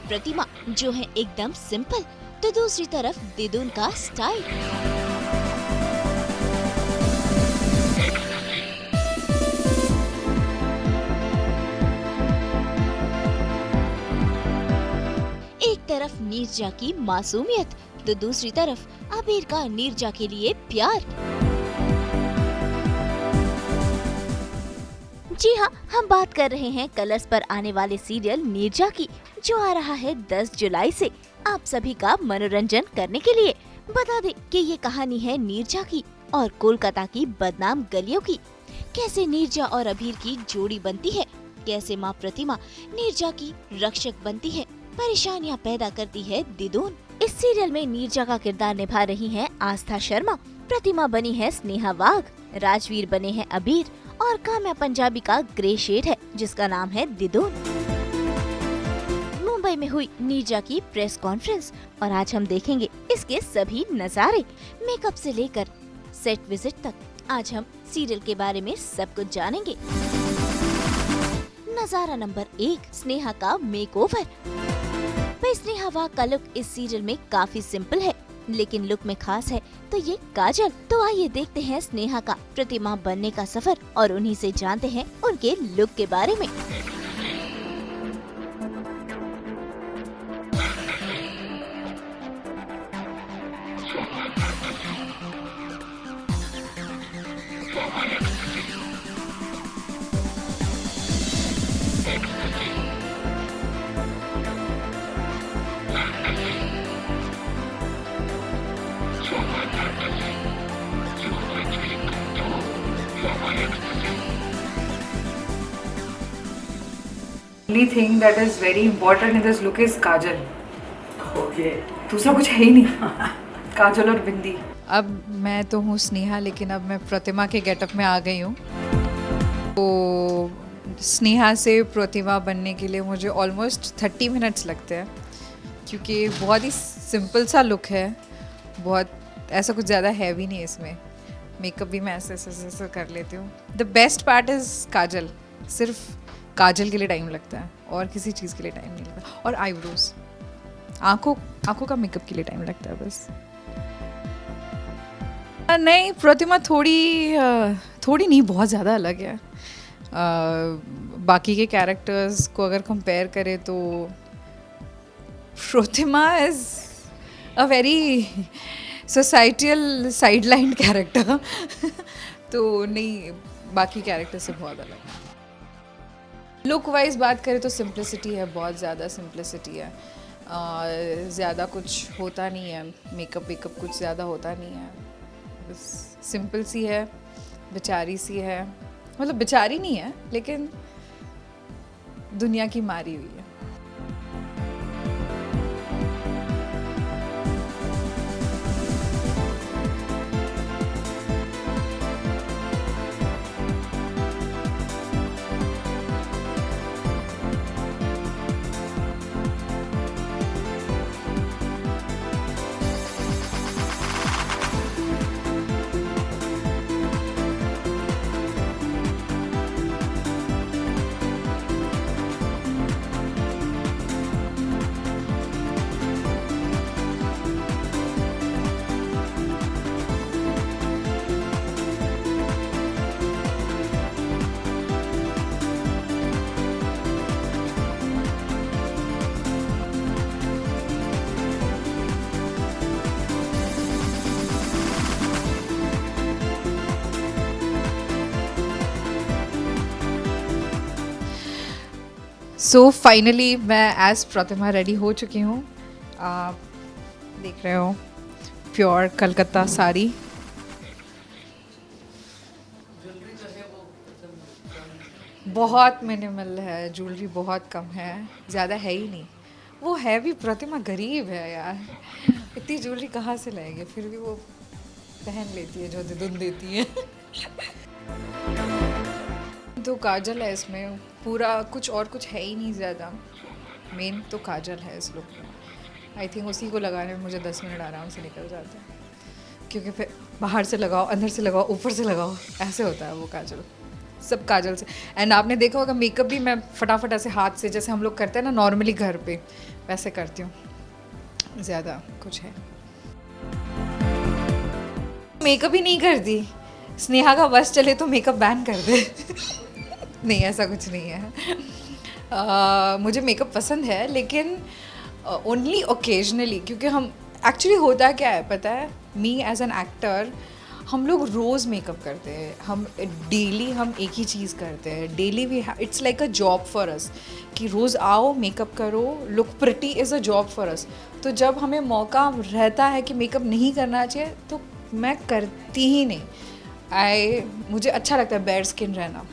प्रतिमा जो है एकदम सिंपल, तो दूसरी तरफ दिदुन का स्टाइल। एक तरफ नीरजा की मासूमियत, तो दूसरी तरफ अबीर का नीरजा के लिए प्यार। जी हाँ, हम बात कर रहे हैं कलर्स पर आने वाले सीरियल नीरजा की, जो आ रहा है 10 जुलाई से आप सभी का मनोरंजन करने के लिए। बता दें कि ये कहानी है नीरजा की और कोलकाता की बदनाम गलियों की। कैसे नीरजा और अबीर की जोड़ी बनती है, कैसे माँ प्रतिमा नीरजा की रक्षक बनती है, परेशानियाँ पैदा करती है दिदुन। इस सीरियल में नीरजा का किरदार निभा रही हैं आस्था शर्मा, प्रतिमा बनी है स्नेहा वाघ, राजवीर बने हैं अबीर और काम्या पंजाबी का ग्रे शेड है जिसका नाम है दिदुन। मुंबई में हुई नीरजा की प्रेस कॉन्फ्रेंस और आज हम देखेंगे इसके सभी नजारे, मेकअप से लेकर सेट विजिट तक। आज हम सीरियल के बारे में सब कुछ जानेंगे। नजारा नंबर 1, स्नेहा का मेकओवर। स्नेहा वाघ का लुक इस सीरियल में काफी सिंपल है, लेकिन लुक में खास है तो ये काजल। तो आइए देखते हैं स्नेहा का प्रतिमा बनने का सफर और उन्हीं से जानते हैं उनके लुक के बारे में। Only thing that is very important in this look is Kajal. Okay दूसरा कुछ है ही नहीं। काजल और बिंदी। अब मैं तो हूँ स्नेहा, लेकिन अब मैं प्रतिमा के गेटअप में आ गई हूँ। तो स्नेहा से प्रतिमा बनने के लिए मुझे ऑलमोस्ट 30 मिनट्स लगते हैं, क्योंकि बहुत ही सिंपल सा लुक है, बहुत ऐसा कुछ ज़्यादा हैवी नहीं है इसमें। मेकअप भी मैं ऐसे कर लेती हूँ। द बेस्ट पार्ट इज़ काजल। सिर्फ काजल के लिए टाइम लगता है और किसी चीज़ के लिए टाइम नहीं लगता। और आईब्रोज, आंखों का मेकअप के लिए टाइम लगता है बस। नहीं, प्रतिमा थोड़ी नहीं, बहुत ज़्यादा अलग है। बाकी के कैरेक्टर्स को अगर कंपेयर करें तो Pratima is a very societal sideline character. तो नहीं, बाकी कैरेक्टर से बहुत अलग है। लुक वाइज बात करें तो सिंप्लिसिटी है, बहुत ज़्यादा सिंप्लिसिटी है। ज़्यादा कुछ होता नहीं है, मेकअप कुछ ज़्यादा होता नहीं है, बस सिंपल सी है, बेचारी सी है। मतलब बेचारी नहीं है, लेकिन दुनिया की मारी हुई है। सो फाइनली मैं एज प्रतिमा रेडी हो चुकी हूँ। आप देख रहे हो, प्योर कलकत्ता साड़ी। बहुत मिनिमल है, ज्वेलरी बहुत कम है, ज़्यादा है ही नहीं। वो है भी, प्रतिमा गरीब है यार, इतनी ज्वेलरी कहाँ से लाएंगे, फिर भी वो पहन लेती है जो दिदुन देती है। तो काजल है इसमें, पूरा कुछ और कुछ है ही नहीं ज़्यादा। मेन तो काजल है इस लुक में। आई थिंक उसी को लगाने में मुझे 10 मिनट आराम से निकल जाते हैं, क्योंकि फिर बाहर से लगाओ, अंदर से लगाओ, ऊपर से लगाओ, ऐसे होता है वो काजल, सब काजल से। एंड आपने देखा होगा मेकअप भी मैं फटाफट ऐसे हाथ से, जैसे हम लोग करते हैं ना नॉर्मली घर पे, वैसे करती हूँ, ज़्यादा कुछ है। मेकअप ही नहीं करती, स्नेहा का बस चले तो मेकअप बैन कर दे। नहीं, ऐसा कुछ नहीं है। मुझे मेकअप पसंद है, लेकिन ओनली ओकेजनली, क्योंकि हम एक्चुअली होता क्या है पता है, मी एज एन एक्टर हम लोग रोज़ मेकअप करते हैं, हम डेली हम एक ही चीज़ करते हैं, daily we it's like a job for us कि रोज़ आओ मेकअप करो, look pretty is a job for us. तो जब हमें मौका रहता है कि मेकअप नहीं करना चाहिए तो मैं करती ही नहीं। मुझे अच्छा लगता है बेयर स्किन रहना।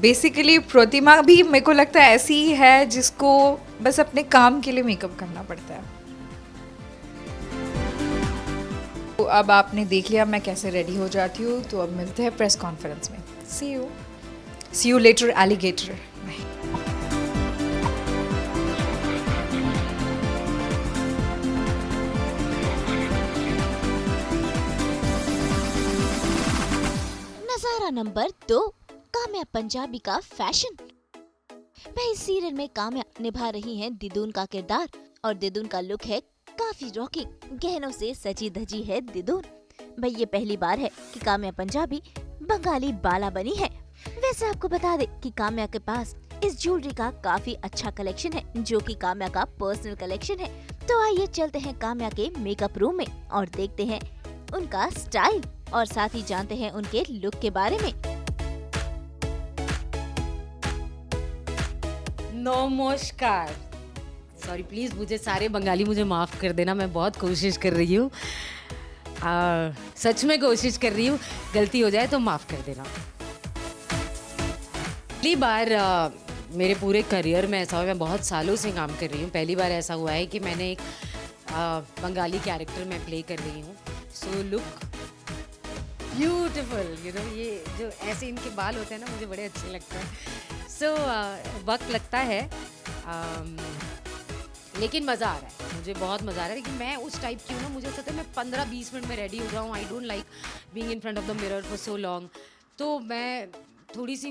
बेसिकली प्रतिमा भी मेरे को लगता है ऐसी ही है जिसको बस अपने काम के लिए मेकअप करना पड़ता है। तो अब आपने देख लिया मैं कैसे रेडी हो जाती हूँ, तो अब मिलते हैं प्रेस कॉन्फ्रेंस में। सी यू लेटर एलिगेटर। नजारा नंबर 2, काम्या पंजाबी का फैशन। भाई सीरियल में काम्या निभा रही हैं दिदून का किरदार और दिदून का लुक है काफी रॉकिंग, गहनों से सजी धजी है दिदून। भाई ये पहली बार है कि काम्या पंजाबी बंगाली बाला बनी है। वैसे आपको बता दे कि काम्या के पास इस ज्वेलरी का काफी अच्छा कलेक्शन है, जो कि काम्या का पर्सनल कलेक्शन है। तो आइए चलते हैं काम्या के मेकअप रूम में और देखते हैं उनका स्टाइल और साथ ही जानते हैं उनके लुक के बारे में। नमस्कार। सॉरी प्लीज़, मुझे सारे बंगाली मुझे माफ़ कर देना, मैं बहुत कोशिश कर रही हूँ, सच में कोशिश कर रही हूँ, गलती हो जाए तो माफ़ कर देना। पहली बार मेरे पूरे करियर में ऐसा हुआ, मैं बहुत सालों से काम कर रही हूँ, पहली बार ऐसा हुआ है कि मैंने एक बंगाली कैरेक्टर में प्ले कर रही हूँ। So look beautiful, you know, ये जो ऐसे इनके बाल होते हैं ना, मुझे बड़े अच्छे लगते हैं। सो वक्त लगता है, लेकिन मज़ा आ रहा है, मुझे बहुत मज़ा आ रहा है। लेकिन मैं उस टाइप की हूँ ना, मुझे लगता है मैं 15-20 मिनट में रेडी हो जाऊँ। I don't like being in front of the mirror for so long. तो मैं थोड़ी सी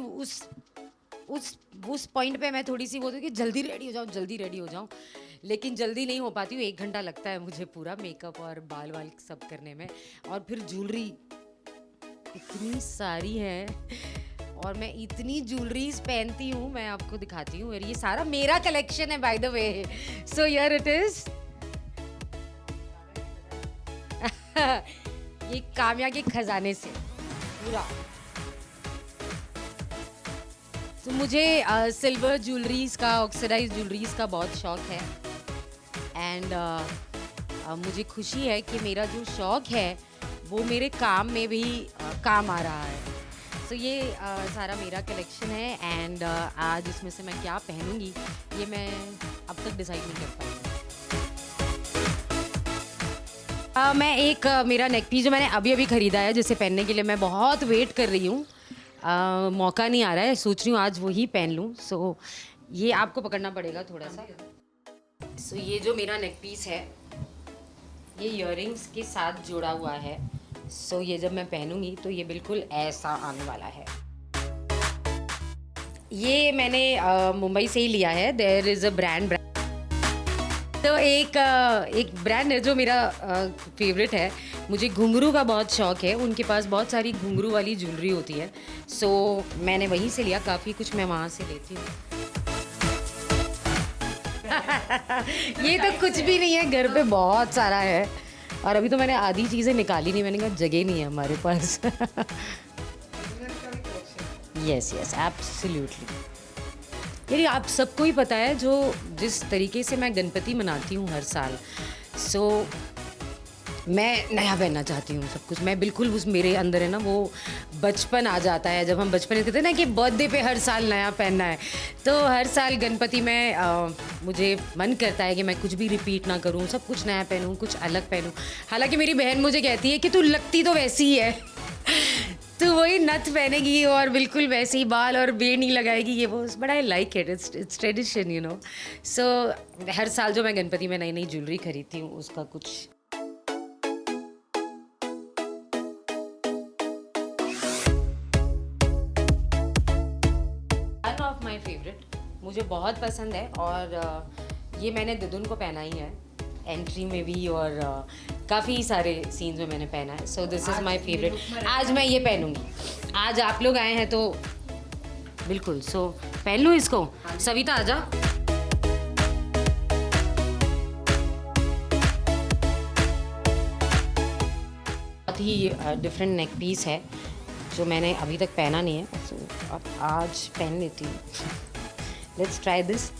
उस पॉइंट पे मैं थोड़ी सी वो कि जल्दी रेडी हो जाऊँ, लेकिन जल्दी नहीं हो पाती हूँ। 1 घंटा लगता है मुझे पूरा मेकअप और बाल वाल सब करने में, और फिर ज्वेलरी इतनी सारी है और मैं इतनी ज्वेलरीज पहनती हूँ, मैं आपको दिखाती हूँ। और ये सारा मेरा कलेक्शन है by the way. So here it is. ये काम्या के खजाने से पूरा। तो मुझे सिल्वर ज्वेलरीज का, ऑक्सीडाइज ज्वेलरीज का बहुत शौक है। एंड मुझे खुशी है कि मेरा जो शौक है वो मेरे काम में भी काम आ रहा है। तो ये सारा मेरा कलेक्शन है। एंड आज इसमें से मैं क्या पहनूंगी ये मैं अब तक डिसाइड नहीं कर पाई। मैं एक मेरा नेक पीस जो मैंने अभी ख़रीदा है, जिसे पहनने के लिए मैं बहुत वेट कर रही हूँ, मौका नहीं आ रहा है, सोच रही हूँ आज वही पहन लूँ। सो ये आपको पकड़ना पड़ेगा थोड़ा सा। सो ये जो मेरा नेक पीस है ये इयररिंग्स के साथ जुड़ा हुआ है। सो ये जब मैं पहनूंगी तो ये बिल्कुल ऐसा आने वाला है। ये मैंने मुंबई से ही लिया है। There is a brand. तो एक ब्रांड है जो मेरा फेवरेट है। मुझे घुंघरू का बहुत शौक है, उनके पास बहुत सारी घुंघरू वाली ज्वेलरी होती है। सो मैंने वहीं से लिया, काफ़ी कुछ मैं वहाँ से लेती हूँ। ये तो कुछ भी नहीं है, घर पे बहुत सारा है और अभी तो मैंने आधी चीज़ें निकाली नहीं, मैंने कहा जगह नहीं है हमारे पास। Yes absolutely. यानी आप सबको ही पता है जो जिस तरीके से मैं गणपति मनाती हूँ हर साल। सो मैं नया पहनना चाहती हूँ सब कुछ। मैं बिल्कुल उस मेरे अंदर है ना वो बचपन आ जाता है, जब हम बचपन में कहते हैं ना कि बर्थडे पे हर साल नया पहनना है। तो हर साल गणपति में मुझे मन करता है कि मैं कुछ भी रिपीट ना करूँ, सब कुछ नया पहनूँ, कुछ अलग पहनूँ। हालांकि मेरी बहन मुझे कहती है कि तू लगती तो वैसी ही है, तो वही नथ पहनेगी और बिल्कुल वैसे ही बाल और बेड़ नहीं लगाएगी, ये वो। But I like it, it's tradition, you know. So हर साल जो मैं गणपति में नई नई ज्वेलरी खरीदती हूँ उसका कुछ one of my favorite मुझे बहुत पसंद है और ये मैंने दिदुन को पहना ही है, एंट्री में भी और काफ़ी सारे सीन्स में मैंने पहना है. So this is my favourite. आज मैं ये पहनूंगी. आज आप लोग आए हैं तो बिल्कुल. सो पहन लूँ इसको. सविता आजा. बहुत ही डिफरेंट नेक पीस है जो मैंने अभी तक पहना नहीं है. सो अब आज पहन लेती हूँ. Let's try this.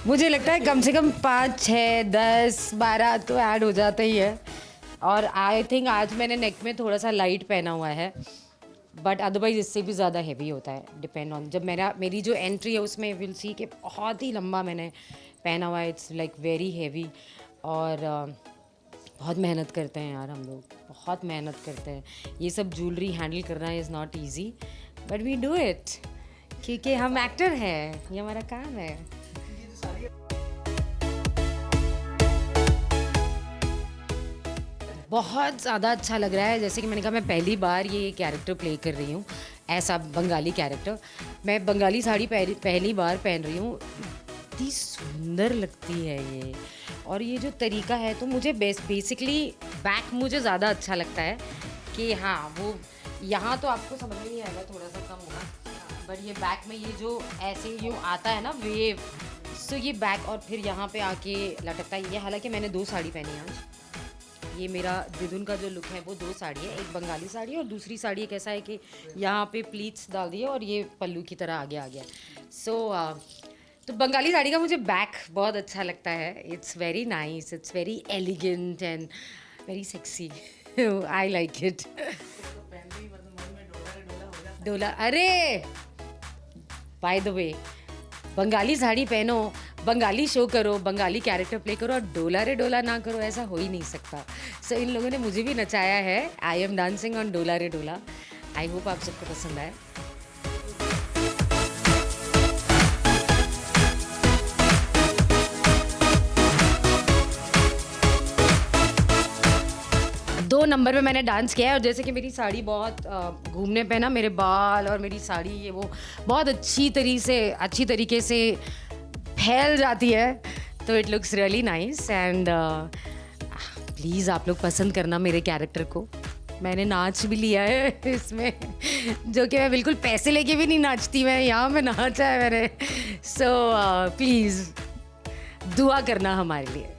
मुझे लगता है कम से कम 5, 6, 10, 12 तो ऐड हो जाता ही है. और आई थिंक आज मैंने नेक में थोड़ा सा लाइट पहना हुआ है, बट अदरवाइज इससे भी ज़्यादा हैवी होता है. डिपेंड ऑन जब मेरी जो एंट्री है उसमें विल सी कि बहुत ही लंबा मैंने पहना हुआ है. It's like very heavy. और बहुत मेहनत करते हैं यार हम लोग, बहुत मेहनत करते हैं. ये सब ज्वेलरी हैंडल करना is not easy, but we do it क्योंकि हम एक्टर हैं, ये हमारा काम है. बहुत ज़्यादा अच्छा लग रहा है. जैसे कि मैंने कहा, मैं पहली बार ये कैरेक्टर प्ले कर रही हूँ, ऐसा बंगाली कैरेक्टर. मैं बंगाली साड़ी पहली बार पहन रही हूँ. इतनी सुंदर लगती है ये. और ये जो तरीका है तो मुझे बेसिकली बैक मुझे ज़्यादा अच्छा लगता है कि हाँ वो यहाँ तो आपको समझ में नहीं आएगा, थोड़ा सा कम होगा, बट ये बैक में ये जो ऐसे यूँ आता है ना वेव, सो ये बैक और फिर यहाँ पे आके लटकता है. ये हालांकि मैंने 2 साड़ी पहनी आज. ये मेरा दिदुन का जो लुक है वो 2 साड़ी है. एक बंगाली साड़ी और दूसरी साड़ी एक ऐसा है कि यहाँ पे प्लीट्स डाल दिए और ये पल्लू की तरह आगे आ गया. सो तो बंगाली साड़ी का मुझे बैक बहुत अच्छा लगता है. It's very nice, it's very elegant and very sexy. I like it. डोला, अरे by the way, Bengali sari पहनो, बंगाली शो करो, बंगाली कैरेक्टर प्ले करो और डोला रे डोला ना करो, ऐसा हो ही नहीं सकता. सो इन लोगों ने मुझे भी नचाया है. आई एम डांसिंग ऑन डोला रे डोला. आई होप आप सबको पसंद आए. दो नंबर पे मैंने डांस किया है. और जैसे कि मेरी साड़ी बहुत घूमने पे ना मेरे बाल और मेरी साड़ी ये वो बहुत अच्छी तरीके से फैल जाती है, तो it looks really nice. And please आप लोग पसंद करना मेरे कैरेक्टर को. मैंने नाच भी लिया है इसमें, जो कि मैं बिल्कुल पैसे लेके भी नहीं नाचती. मैं यहाँ में नाचा है मैंने. सो प्लीज़ दुआ करना हमारे लिए.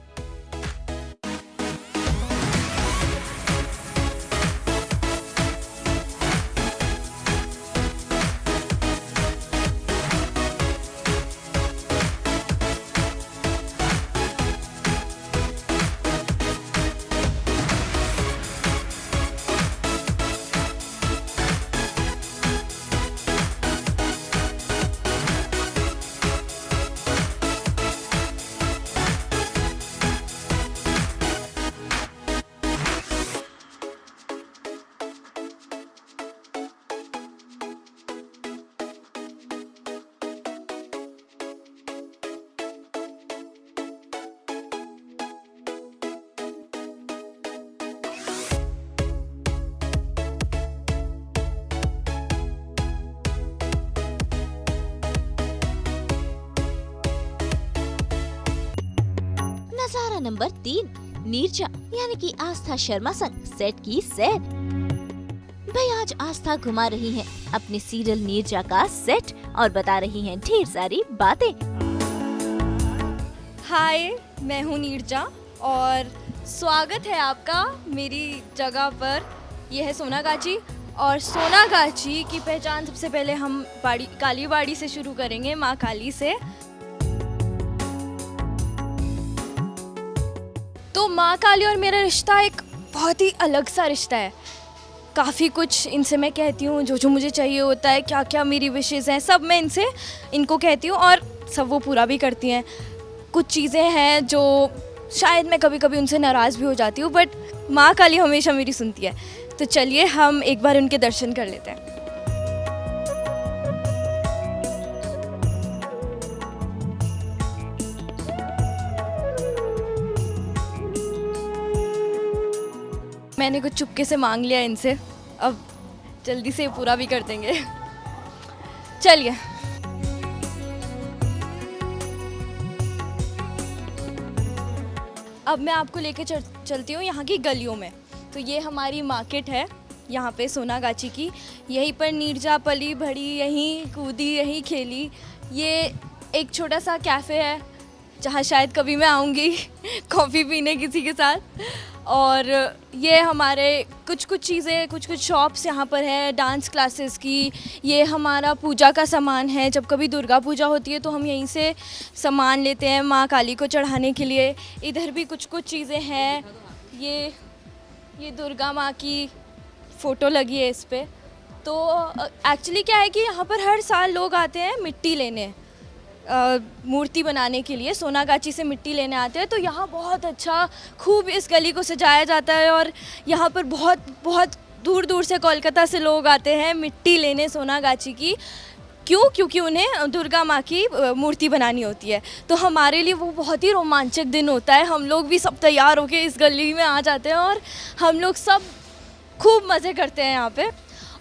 नजारा नंबर 3, नीरजा यानी कि आस्था शर्मा संग सेट की सैर. भाई आज आस्था घुमा रही हैं अपने सीरियल नीरजा का सेट और बता रही हैं ढेर सारी बातें. हाय, मैं हूँ नीरजा और स्वागत है आपका मेरी जगह पर. यह है सोनागाची और सोनागाची की पहचान सबसे पहले हम काली बाड़ी से शुरू करेंगे, माँ काली से. तो माँ काली और मेरा रिश्ता एक बहुत ही अलग सा रिश्ता है. काफ़ी कुछ इनसे मैं कहती हूँ, जो मुझे चाहिए होता है, क्या क्या मेरी विशेज़ हैं, सब मैं इनको कहती हूँ और सब वो पूरा भी करती हैं. कुछ चीज़ें हैं जो शायद मैं कभी कभी उनसे नाराज़ भी हो जाती हूँ, बट माँ काली हमेशा मेरी सुनती है. तो चलिए हम एक बार उनके दर्शन कर लेते हैं. मैंने कुछ चुपके से मांग लिया इनसे, अब जल्दी से पूरा भी कर देंगे। चलिए। अब मैं आपको लेके चलती हूँ यहाँ की गलियों में। तो ये हमारी मार्केट है यहाँ पे सोनागाची की। यहीं पर नीरजा पली बढ़ी, यहीं कूदी, यहीं खेली। ये एक छोटा सा कैफ़े है जहाँ शायद कभी मैं आऊँगी कॉफ़ी पीने किसी के साथ। और ये हमारे कुछ चीज़ें, कुछ शॉप्स यहाँ पर है डांस क्लासेस की। ये हमारा पूजा का सामान है, जब कभी दुर्गा पूजा होती है तो हम यहीं से सामान लेते हैं माँ काली को चढ़ाने के लिए। इधर भी कुछ चीज़ें हैं। ये दुर्गा माँ की फ़ोटो लगी है इस पे। तो एक्चुअली क्या है कि यहाँ पर हर साल लोग आते हैं मिट्टी लेने, मूर्ति बनाने के लिए। सोनागाची से मिट्टी लेने आते हैं। तो यहाँ बहुत अच्छा खूब इस गली को सजाया जाता है और यहाँ पर बहुत दूर दूर से कोलकाता से लोग आते हैं मिट्टी लेने सोनागाची की। क्यों? क्योंकि उन्हें दुर्गा माँ की मूर्ति बनानी होती है। तो हमारे लिए वो बहुत ही रोमांचक दिन होता है। हम लोग भी सब तैयार होके इस गली में आ जाते हैं और हम लोग सब खूब मज़े करते हैं यहाँ पे।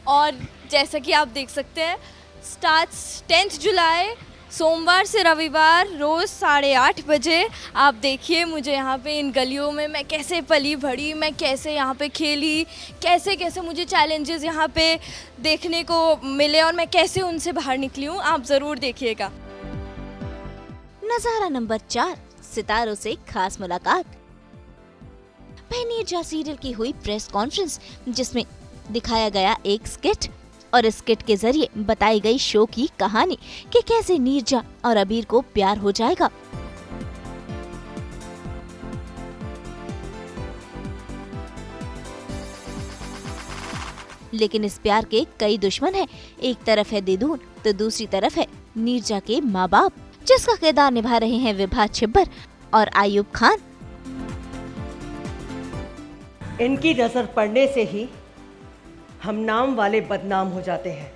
और जैसा कि आप देख सकते हैं, स्टार्ट्स 10 जुलाई सोमवार से रविवार रोज़ 8:30 बजे। आप देखिए मुझे यहाँ पे इन गलियों में मैं कैसे पली बढ़ी, मैं कैसे यहाँ पे खेली, कैसे मुझे चैलेंजेस यहाँ पे देखने को मिले और मैं कैसे उनसे बाहर निकली हूँ। आप ज़रूर देखिएगा। नजारा नंबर 4, सितारों से खास मुलाकात। नीरजा सीरियल की हुई प्रेस कॉन्फ्रेंस जिसमें दिखाया गया एक स्किट और इस स्किट के जरिए बताई गई शो की कहानी कि कैसे नीरजा और अबीर को प्यार हो जाएगा। लेकिन इस प्यार के कई दुश्मन हैं। एक तरफ है दिदून तो दूसरी तरफ है नीरजा के माँ बाप, जिसका किरदार निभा रहे हैं विभा छिब्बर और आयुब खान। इनकी नजर पड़ने से ही हम नाम वाले बदनाम हो जाते हैं।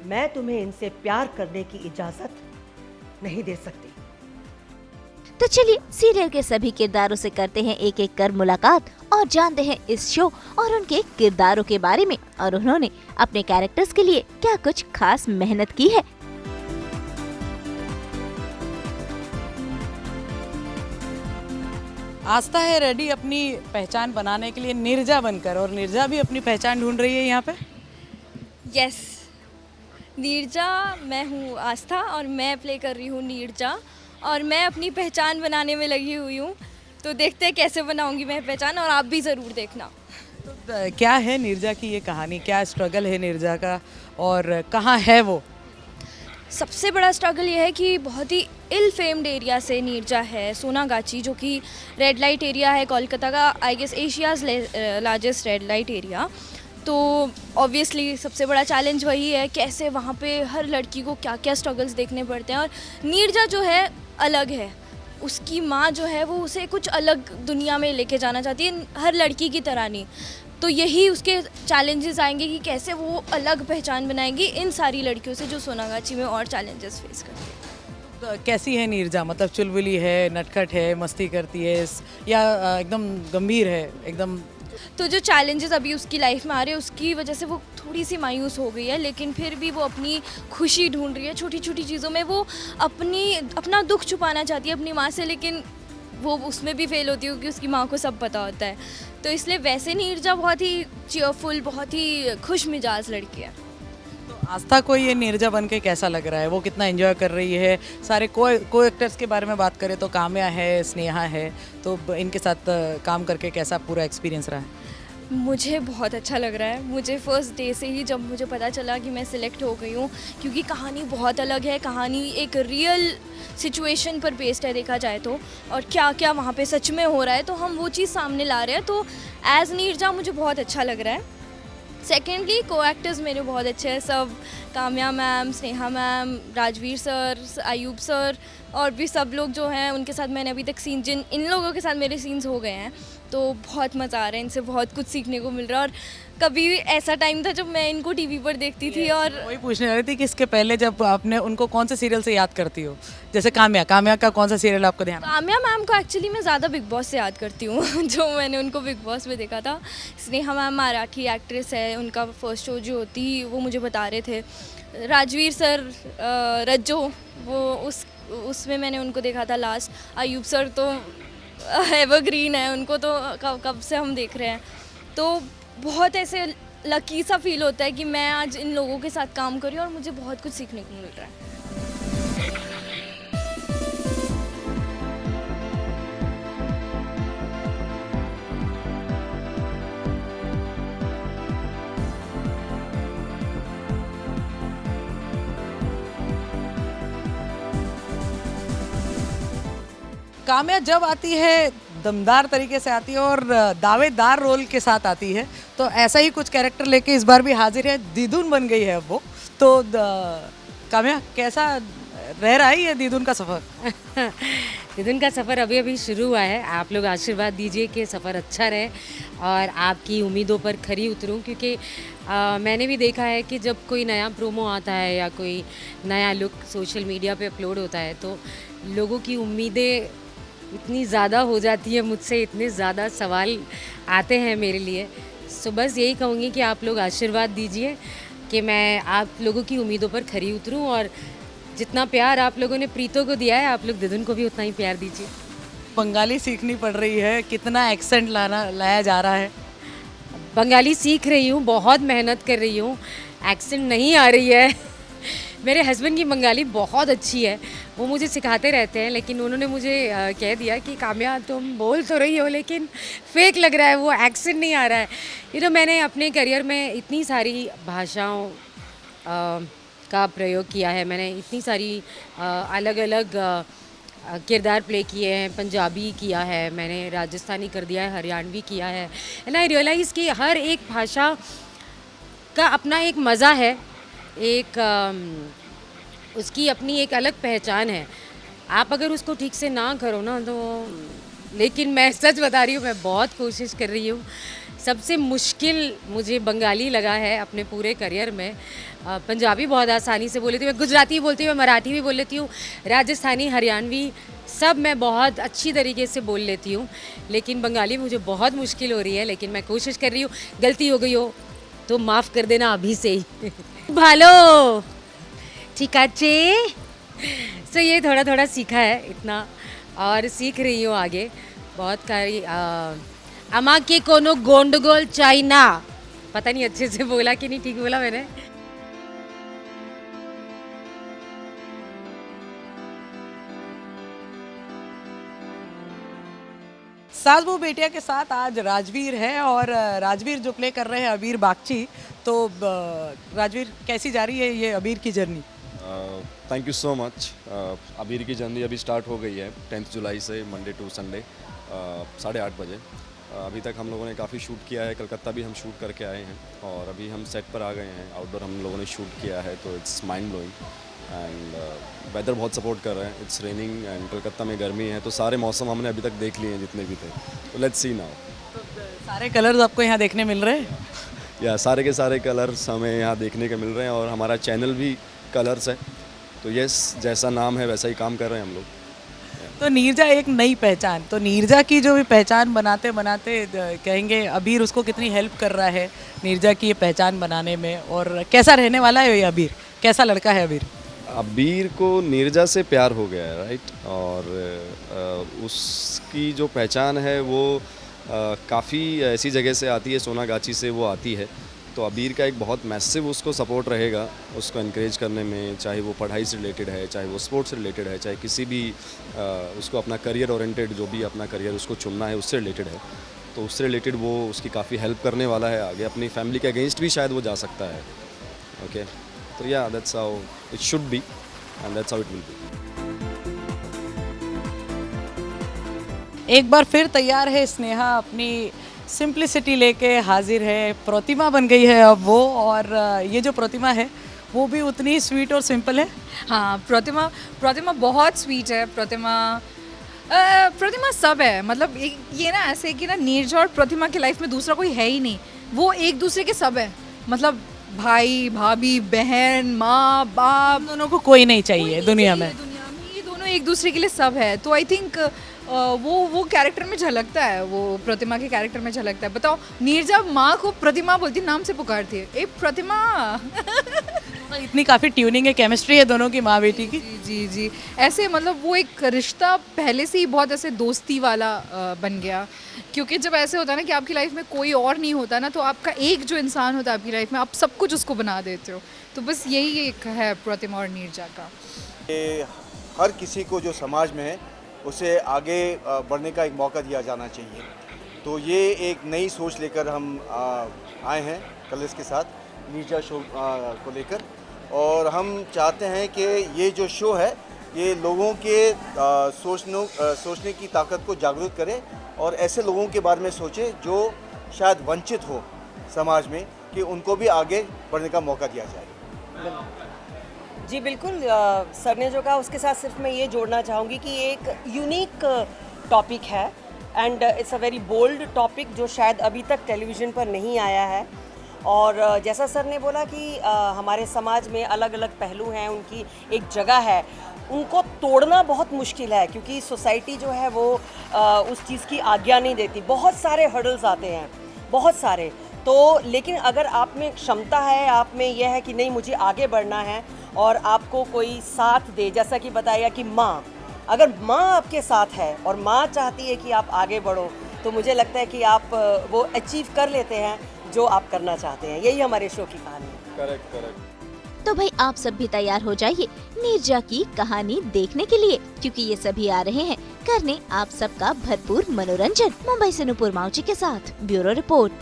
मैं तुम्हें इनसे प्यार करने की इजाजत नहीं दे सकती। तो चलिए सीरियल के सभी किरदारों से करते हैं एक एक कर मुलाकात और जानते हैं इस शो और उनके किरदारों के बारे में और उन्होंने अपने कैरेक्टर्स के लिए क्या कुछ खास मेहनत की है। आस्था है रेडी अपनी पहचान बनाने के लिए नीरजा बनकर, और नीरजा भी अपनी पहचान ढूंढ रही है यहाँ पे। यस, नीरजा मैं हूँ आस्था और मैं प्ले कर रही हूँ नीरजा और मैं अपनी पहचान बनाने में लगी हुई हूँ। तो देखते हैं कैसे बनाऊंगी मैं पहचान और आप भी ज़रूर देखना। तो क्या है नीरजा की ये कहानी, क्या स्ट्रगल है नीरजा का और कहाँ है वो? सबसे बड़ा स्ट्रगल ये है कि बहुत ही इल फेम्ड एरिया से नीरजा है, सोनागाची, जो कि रेड लाइट एरिया है कोलकाता का, I guess Asia's largest red light area. तो ऑब्वियसली सबसे बड़ा चैलेंज वही है, कैसे वहाँ पे हर लड़की को क्या क्या स्ट्रगल्स देखने पड़ते हैं। और नीरजा जो है अलग है, उसकी माँ जो है वो उसे कुछ अलग दुनिया में लेके जाना चाहती है, हर लड़की की तरह नहीं। तो यही उसके चैलेंजेस आएंगे कि कैसे वो अलग पहचान बनाएंगी इन सारी लड़कियों से जो सोनागाची में और चैलेंजेस फेस करती है। तो कैसी है नीरजा, मतलब चुलबुली है, नटखट है, मस्ती करती है या एकदम गंभीर है एकदम? तो जो चैलेंजेस अभी उसकी लाइफ में आ रहे हैं उसकी वजह से वो थोड़ी सी मायूस हो गई है, लेकिन फिर भी वो अपनी खुशी ढूंढ रही है। छोटी छोटी चीज़ों में वो अपना दुख छुपाना चाहती है अपनी माँ से, लेकिन वो उसमें भी फेल होती है क्योंकि उसकी माँ को सब पता होता है। तो इसलिए वैसे नीरजा बहुत ही चीयरफुल, बहुत ही खुश मिजाज लड़की है। तो आस्था को ये नीरजा बन के कैसा लग रहा है, वो कितना एंजॉय कर रही है? सारे को एक्टर्स के बारे में बात करें तो काम्या है, स्नेहा है, तो इनके साथ काम करके कैसा पूरा एक्सपीरियंस रहा है? मुझे बहुत अच्छा लग रहा है। मुझे फर्स्ट डे से ही जब मुझे पता चला कि मैं सिलेक्ट हो गई हूँ, क्योंकि कहानी बहुत अलग है, कहानी एक रियल सिचुएशन पर बेस्ड है देखा जाए तो, और क्या क्या वहाँ पे सच में हो रहा है, तो हम वो चीज़ सामने ला रहे हैं। तो एज नीरजा मुझे बहुत अच्छा लग रहा है। सेकेंडली को एक्टर्स मेरे बहुत अच्छे हैं सब, Kamya ma'am, Sneha ma'am, Rajveer sir, Ayub sir और भी सब लोग जो हैं उनके साथ मैंने अभी तक सीन जिन इन लोगों के साथ मेरे सीन्स हो गए हैं, तो बहुत मज़ा आ रहा है, इनसे बहुत कुछ सीखने को मिल रहा है। और कभी भी ऐसा टाइम था जब मैं इनको टीवी पर देखती थी और वही पूछने वाली थी कि इसके पहले जब आपने उनको कौन से सीरियल से याद करती हो, जैसे काम्या का कौन सा सीरियल आपको ध्यान? काम्या मैम को एक्चुअली मैं ज़्यादा बिग बॉस से याद करती हूँ जो मैंने उनको बिग बॉस में देखा था। स्नेहा मैम मराठी एक्ट्रेस है, उनका फर्स्ट शो जो होती वो मुझे बता रहे थे। राजवीर सर रज्जो, वो उसमें मैंने उनको देखा था लास्ट। अयूब सर तो एवरग्रीन है, उनको तो कब से हम देख रहे हैं। तो बहुत ऐसे लकी सा फील होता है कि मैं आज इन लोगों के साथ काम कर रही हूँ और मुझे बहुत कुछ सीखने को मिल रहा है। काम्या जब आती है दमदार तरीके से आती है और दावेदार रोल के साथ आती है, तो ऐसा ही कुछ कैरेक्टर लेके इस बार भी हाजिर है। दीदून बन गई है अब वो। तो काम्या, कैसा रह रहा है ये दीदून का सफ़र? दीदून का सफ़र अभी अभी शुरू हुआ है। आप लोग आशीर्वाद दीजिए कि सफ़र अच्छा रहे और आपकी उम्मीदों पर खरी उतरूं, क्योंकि मैंने भी देखा है कि जब कोई नया प्रोमो आता है या कोई नया लुक सोशल मीडिया पे अपलोड होता है तो लोगों की उम्मीदें इतनी ज़्यादा हो जाती है मुझसे, इतने ज़्यादा सवाल आते हैं मेरे लिए। सो बस यही कहूँगी कि आप लोग आशीर्वाद दीजिए कि मैं आप लोगों की उम्मीदों पर खरी उतरूं, और जितना प्यार आप लोगों ने प्रीतो को दिया है, आप लोग दिदुन को भी उतना ही प्यार दीजिए। बंगाली सीखनी पड़ रही है, कितना एक्सेंट लाया जा रहा है? बंगाली सीख रही हूँ, बहुत मेहनत कर रही हूँ, एक्सेंट नहीं आ रही है। मेरे हस्बैंड की बंगाली बहुत अच्छी है, वो मुझे सिखाते रहते हैं, लेकिन उन्होंने मुझे कह दिया कि काम्या तुम बोल तो रही हो लेकिन फेक लग रहा है, वो एक्सेंट नहीं आ रहा है। मैंने अपने करियर में इतनी सारी भाषाओं का प्रयोग किया है, मैंने इतनी सारी अलग अलग किरदार प्ले किए हैं। पंजाबी किया है मैंने, राजस्थानी कर दिया है, हरियाणवी किया है। एंड आई रियलाइज़ कि हर एक भाषा का अपना एक मज़ा है, एक उसकी अपनी एक अलग पहचान है। आप अगर उसको ठीक से ना करो ना तो, लेकिन मैं सच बता रही हूँ, मैं बहुत कोशिश कर रही हूँ। सबसे मुश्किल मुझे बंगाली लगा है अपने पूरे करियर में। पंजाबी बहुत आसानी से बोल लेती हूँ, मैं गुजराती बोलती हूँ, मैं मराठी भी बोल लेती हूँ, राजस्थानी, हरियाणवी सब मैं बहुत अच्छी तरीके से बोल लेती हूँ, लेकिन बंगाली मुझे बहुत मुश्किल हो रही है। लेकिन मैं कोशिश कर रही हूँ, गलती हो गई हो तो माफ़ कर देना अभी से ही। भालो ठीक है। सो ये थोड़ा थोड़ा सीखा है इतना, और सीख रही हूँ आगे बहुत कारी। अमा के कोनो गोंडगोल चाइना, पता नहीं अच्छे से बोला कि नहीं, ठीक बोला मैंने। सास बहू बेटिया के साथ आज राजवीर है, और राजवीर जो प्ले कर रहे हैं अबीर बागची। तो राजवीर, कैसी जा रही है ये अबीर की journey? Thank you so much. अबीर की जर्नी अभी स्टार्ट हो गई है 10 जुलाई से, मंडे टू संडे 8:30 बजे। अभी तक हम लोगों ने काफ़ी शूट किया है, कलकत्ता भी हम शूट करके आए हैं, और अभी हम सेट पर आ गए हैं। आउटडोर हम लोगों ने शूट किया है, तो it's mind blowing. And weather बहुत सपोर्ट कर रहे हैं, इट्स रेनिंग एंड कलकत्ता में गर्मी है, तो सारे मौसम हमने अभी तक देख लिए हैं जितने भी थे। तो लेट्स सी नाउ। तो सारे कलर्स आपको यहाँ देखने मिल रहे हैं? या सारे के सारे कलर्स हमें यहाँ देखने के मिल रहे हैं, और हमारा चैनल भी कलर्स है, तो यस, जैसा नाम है वैसा ही काम कर रहे हैं हम लोग। तो नीरजा एक नई पहचान, तो नीरजा की जो भी पहचान बनाते बनाते कहेंगे अबीर उसको कितनी हेल्प कर रहा है नीरजा की ये पहचान बनाने में, और कैसा रहने वाला है ये अबीर, कैसा लड़का है अबीर? अबीर को नीरजा से प्यार हो गया है, राइट, और उसकी जो पहचान है वो काफ़ी ऐसी जगह से आती है, सोनागाची से वो आती है। तो अबीर का एक बहुत मैसिव उसको सपोर्ट रहेगा, उसको इनक्रेज करने में, चाहे वो पढ़ाई से रिलेटेड है, चाहे वो स्पोर्ट्स से रिलेटेड है, चाहे किसी भी उसको अपना करियर ओरिएंटेड जो भी अपना करियर उसको चुनना है उससे रिलेटेड है, तो उससे रिलेटेड वो उसकी काफ़ी हेल्प करने वाला है आगे। अपनी फैमिली के अगेंस्ट भी शायद वो जा सकता है। ओके, तो या that's how it should be and that's how it will be. एक बार फिर तैयार है स्नेहा, अपनी सिंप्लिसिटी लेके हाजिर है। प्रतिमा बन गई है अब वो, और ये जो प्रतिमा है वो भी उतनी स्वीट और सिंपल है। हाँ, प्रतिमा बहुत स्वीट है। प्रतिमा सब है, मतलब ये ना ऐसे कि ना नीरजा और प्रतिमा की लाइफ में दूसरा कोई है ही नहीं, वो एक दूसरे के सब है, मतलब भाई भाभी बहन माँ बाप, दोनों को कोई नहीं चाहिए दुनिया में। ये दोनों एक दूसरे के लिए सब है। तो आई थिंक वो कैरेक्टर में झलकता है, वो प्रतिमा के कैरेक्टर में झलकता है। बताओ, नीरजा माँ को प्रतिमा बोलती, नाम से पुकारती है, ए प्रतिमा। इतनी काफ़ी ट्यूनिंग है, केमिस्ट्री है दोनों की, माँ बेटी की। जी जी, ऐसे मतलब वो एक रिश्ता पहले से ही बहुत ऐसे दोस्ती वाला बन गया। क्योंकि जब ऐसे होता है ना कि आपकी लाइफ में कोई और नहीं होता ना, तो आपका एक जो इंसान होता है आपकी लाइफ में, आप सब कुछ उसको बना देते हो। तो बस यही एक है प्रतिमा और नीरजा का। ये हर किसी को जो समाज में है उसे आगे बढ़ने का एक मौका दिया जाना चाहिए। तो ये एक नई सोच लेकर हम आए हैं कलर्स के साथ, नीरजा शो को लेकर। और हम चाहते हैं कि ये जो शो है ये लोगों के सोचने की ताकत को जागरूक करे और ऐसे लोगों के बारे में सोचे जो शायद वंचित हो समाज में, कि उनको भी आगे बढ़ने का मौका दिया जाए। जी बिल्कुल, सर ने जो कहा उसके साथ सिर्फ मैं ये जोड़ना चाहूँगी कि ये एक यूनिक टॉपिक है and it's a very bold topic जो शायद अभी तक टेलीविज़न पर नहीं आया है। और जैसा सर ने बोला कि हमारे समाज में अलग अलग पहलू हैं, उनकी एक जगह है, उनको तोड़ना बहुत मुश्किल है क्योंकि सोसाइटी जो है वो उस चीज़ की आज्ञा नहीं देती। बहुत सारे हर्डल्स आते हैं, बहुत सारे। तो लेकिन अगर आप में क्षमता है, आप में यह है कि नहीं मुझे आगे बढ़ना है और आपको कोई साथ दे, जैसा कि बताया कि माँ, अगर माँ आपके साथ है और माँ चाहती है कि आप आगे बढ़ो, तो मुझे लगता है कि आप वो अचीव कर लेते हैं जो आप करना चाहते हैं। यही हमारे शो की कहानी है। करेक्ट। तो भाई आप सब भी तैयार हो जाइए नीरजा की कहानी देखने के लिए, क्योंकि ये सभी आ रहे हैं करने आप सबका भरपूर मनोरंजन। मुंबई से नुपुर माउची के साथ ब्यूरो रिपोर्ट।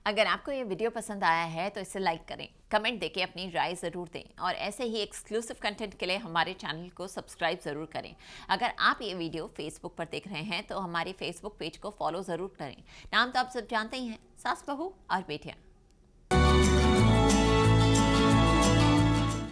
अगर आपको ये वीडियो पसंद आया है तो इसे लाइक करें, कमेंट देके अपनी राय ज़रूर दें और ऐसे ही एक्सक्लूसिव कंटेंट के लिए हमारे चैनल को सब्सक्राइब ज़रूर करें। अगर आप ये वीडियो फेसबुक पर देख रहे हैं तो हमारे फेसबुक पेज को फॉलो ज़रूर करें। नाम तो आप सब जानते ही हैं, सास बहू और बेटियाँ।